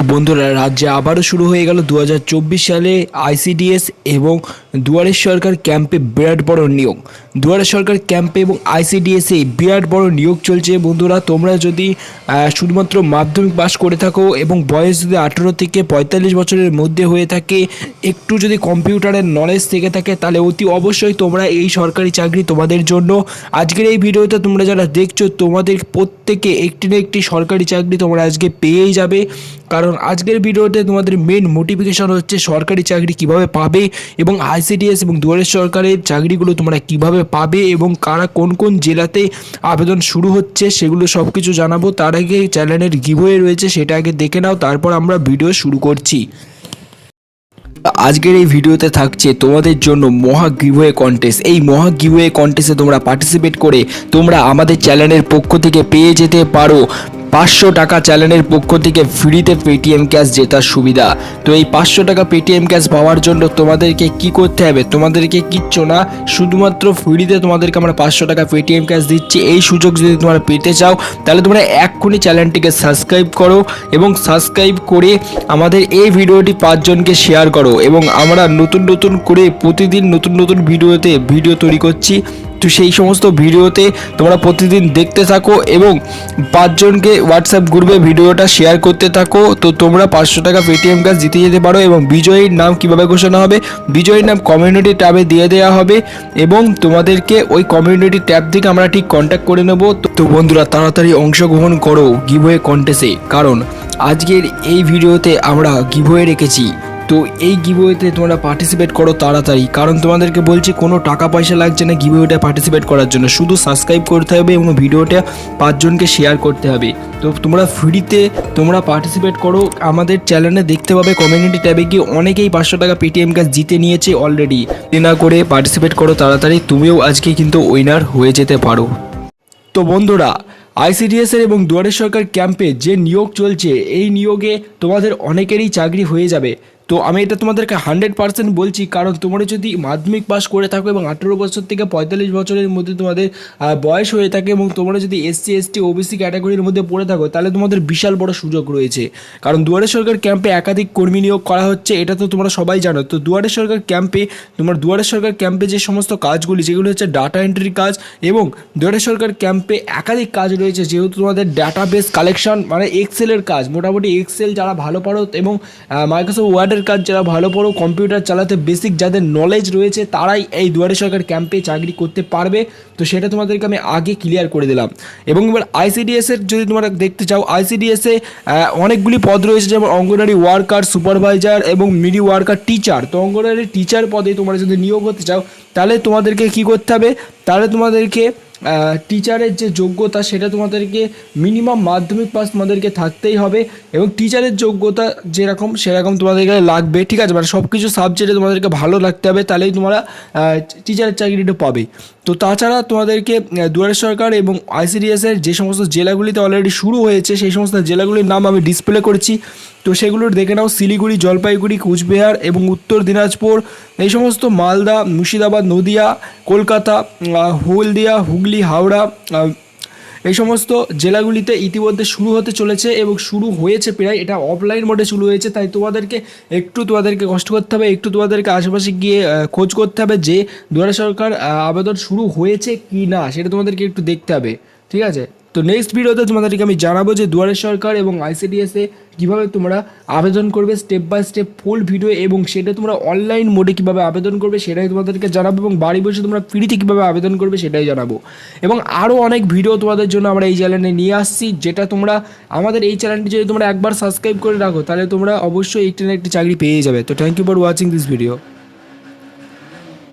বন্ধুরা, রাজ্যে আবারও শুরু হয়ে গেল 2024 সালে আইসিডিএস এবং দুয়ারে সরকার ক্যাম্পে বিরাট বড় নিয়োগ। দুয়ারে সরকার ক্যাম্পে এবং আইসিডিএসে বিরাট বড় নিয়োগ চলছে। বন্ধুরা, তোমরা যদি শুধুমাত্র মাধ্যমিক পাস করে থাকো এবং বয়স যদি 18 থেকে 45 বছরের মধ্যে হয়ে থাকে, একটু যদি কম্পিউটারের নলেজ থেকে থাকে, তাহলে অতি অবশ্যই তোমরা এই সরকারি চাকরি তোমাদের জন্য। আজকের এই ভিডিওতে তোমরা যারা দেখছো, তোমাদের প্রত্যেকে একটি না একটি সরকারি চাকরি তোমরা আজকে পেয়েই যাবে। কারণ আজকের ভিডিওতে তোমাদের মেন মোটিফিকেশন হচ্ছে সরকারি চাকরি কিভাবে পাবে এবং আইসিডিএস এবং দুয়ারে সরকারের চাকরিগুলো তোমরা কিভাবে পাবে এবং কারা কোন কোন জেলাতে আবেদন শুরু হচ্ছে সেগুলো সব কিছু জানাবো। তার আগে চ্যানেলের গিভওয়ে রয়েছে, সেটা আগে দেখে নাও, তারপর আমরা ভিডিও শুরু করছি। আজকের এই ভিডিওতে থাকছে তোমাদের জন্য মহা গিভওয়ে কন্টেস্ট। এই মহা গিভওয়ে কন্টেস্টে তোমরা পার্টিসিপেট করে তোমরা আমাদের চ্যানেলের পক্ষ থেকে পেয়ে যেতে পারো 500 টাকা চ্যানেলের পক্ষ থেকে ফ্রিতে পেটিএম ক্যাশ জেতার সুবিধা। তো এই 500 টাকা পেটিএম ক্যাশ পাওয়ার জন্য তোমাদেরকে কি করতে হবে? তোমাদেরকে কিচ্ছু না, শুধুমাত্র ফ্রিতে তোমাদেরকে আমরা 500 টাকা পেটিএম ক্যাশ দিচ্ছি। এই সুযোগ যদি তোমরা পেতে চাও, তাহলে তোমরা এক্ষুনি চ্যানেলটিকে সাবস্ক্রাইব করো এবং সাবস্ক্রাইব করে আমাদের এই ভিডিওটি 5 জনকে শেয়ার করো। এবং আমরা নতুন নতুন করে প্রতিদিন নতুন নতুন ভিডিও তৈরি করছি। তো সেই সমস্ত ভিডিওতে তোমরা প্রতিদিন দেখতে থাকো এবং 5 জনকে হোয়াটসঅ্যাপ গ্রুপে ভিডিওটা শেয়ার করতে থাকো। তো তোমরা 500 টাকা পেটিএম ক্যাশ জিতে যেতে পারো। এবং বিজয়ীর নাম কিভাবে ঘোষণা হবে? বিজয়ীর নাম কমিউনিটি ট্যাবে দিয়ে দেওয়া হবে এবং তোমাদেরকে ওই কমিউনিটি ট্যাব থেকে আমরা ঠিক কন্ট্যাক্ট করে নেব। তো বন্ধুরা, তাড়াতাড়ি অংশগ্রহণ করো গিভওয়ে কন্টেস্টে, কারণ আজকের এই ভিডিওতে আমরা গিভওয়ে রেখেছি। তো এই গিভওয়েতে তোমরা পার্টিসিপেট করো তাড়াতাড়ি, কারণ তোমাদেরকে বলছি কোনো টাকা পয়সা লাগছে না গিভওয়েটা পার্টিসিপেট করার জন্য। শুধু সাবস্ক্রাইব করতে হবে এবং ভিডিওটা 5 জনকে শেয়ার করতে হবে। তো তোমরা ফ্রিতে তোমরা পার্টিসিপেট করো। আমাদের চ্যানেলে দেখতে পাবে কমিউনিটি ট্যাবে গিয়ে অনেকেই 500 টাকা পেটিএম ক্যাশ জিতে নিয়েছে অলরেডি। না করে পার্টিসিপেট করো তাড়াতাড়ি, তুমিও আজকে কিন্তু উইনার হয়ে যেতে পারো। তো বন্ধুরা, আইসিডিএসের এবং দুয়ারে সরকার ক্যাম্পে যে নিয়োগ চলছে, এই নিয়োগে তোমাদের অনেকেরই চাকরি হয়ে যাবে। তো আমি এটা তোমাদেরকে 100% বলছি, কারণ তোমরা যদি মাধ্যমিক পাস করে থাকো এবং 18 বছর থেকে 45 বছরের মধ্যে তোমাদের বয়স হয়ে থাকে এবং তোমরা যদি এসসি এসটি ওবিসি ক্যাটাগরির মধ্যে পড়ে থাকো, তাহলে তোমাদের বিশাল বড় সুযোগ রয়েছে। কারণ দুয়ারে সরকার ক্যাম্পে একাধিক কর্মী নিয়োগ করা হচ্ছে, এটা তো তোমরা সবাই জানো। তো দুয়ারে সরকার ক্যাম্পে যে সমস্ত কাজগুলি, যেগুলো হচ্ছে ডাটা এন্ট্রির কাজ, এবং দুয়ারে সরকার ক্যাম্পে একাধিক কাজ রয়েছে, যেহেতু তোমাদের ডাটাবেস কালেকশন মানে এক্সেলের কাজ, মোটামুটি এক্সেল যারা ভালো পারো এবং মাইক্রোসফট ওয়ার্ডের কাজ যারা ভালো পড়ো, কম্পিউটার চালাতে বেসিক যাদের নলেজ রয়েছে, তারাই এই দুয়ারে সরকার ক্যাম্পে চাকরি করতে পারবে। তো সেটা তোমাদেরকে আমি আগে ক্লিয়ার করে দিলাম। এবং এবার আইসিডিএসের যদি তোমরা দেখতে চাও, আইসিডিএসে অনেকগুলি পদ রয়েছে, যেমন অঙ্গনওয়াড়ি ওয়ার্কার, সুপারভাইজার এবং মিডি ওয়ার্কার, টিচার। তো অঙ্গনওয়াড়ি টিচার পদে তোমরা যদি নিয়োগ হতে চাও, তাহলে তোমাদেরকে কি করতে হবে? তাহলে তোমাদেরকে টিচারের যে যোগ্যতা, সেটা তোমাদেরকে মিনিমাম মাধ্যমিক পাস তোমাদেরকে থাকতেই হবে এবং টিচারের যোগ্যতা যেরকম সেরকম তোমাদেরকে লাগবে। ঠিক আছে, মানে সব কিছু সাবজেক্টে তোমাদেরকে ভালো লাগতে হবে, তাহলেই তোমরা টিচারের চাকরিটা পাবে। তো তাছাড়া তোমাদেরকে দুয়ারে সরকার এবং আইসিডিএসের যে সমস্ত জেলাগুলিতে অলরেডি শুরু হয়েছে, সেই সমস্ত জেলাগুলির নাম আমি ডিসপ্লে করেছি। তো সেগুলোর দেখে নাও: শিলিগুড়ি, জলপাইগুড়ি, কুচবিহার এবং উত্তর দিনাজপুর, এই সমস্ত মালদা, মুর্শিদাবাদ, নদিয়া, কলকাতা, হলদিয়া, হুগলি, হাওড়া, এই সমস্ত জেলাগুলিতে ইতিমধ্যে শুরু হতে চলেছে এবং শুরু হয়েছে প্রায়। এটা অফলাইন মোডে শুরু হয়েছে, তাই তোমাদেরকে কষ্ট করতে হবে, একটু তোমাদেরকে আশেপাশে গিয়ে খোঁজ করতে হবে যে দুয়ারে সরকার আবেদন শুরু হয়েছে কি না, সেটা তোমাদেরকে একটু দেখতে হবে। ঠিক আছে, তো নেক্সট ভিডিওতে তোমাদেরকে আমি জানাবো যে দুয়ারে সরকার এবং আইসিডিএসে কীভাবে তোমরা আবেদন করবে, step by step full video, এবং সেটা তোমরা অনলাইন মোডে কীভাবে আবেদন করবে সেটাই তোমাদেরকে জানাবো, এবং বাড়ি বসে তোমরা ফ্রিতে কীভাবে আবেদন করবে সেটাই জানাবো। এবং আরও অনেক ভিডিও তোমাদের জন্য আমরা এই চ্যানেলে নিয়ে আসছি, যেটা তোমরা আমাদের এই চ্যানেলটি যদি তোমরা একবার সাবস্ক্রাইব করে রাখো, তাহলে তোমরা অবশ্যই একটি না একটি চাকরি পেয়ে যাবে। তো thank you for watching this video.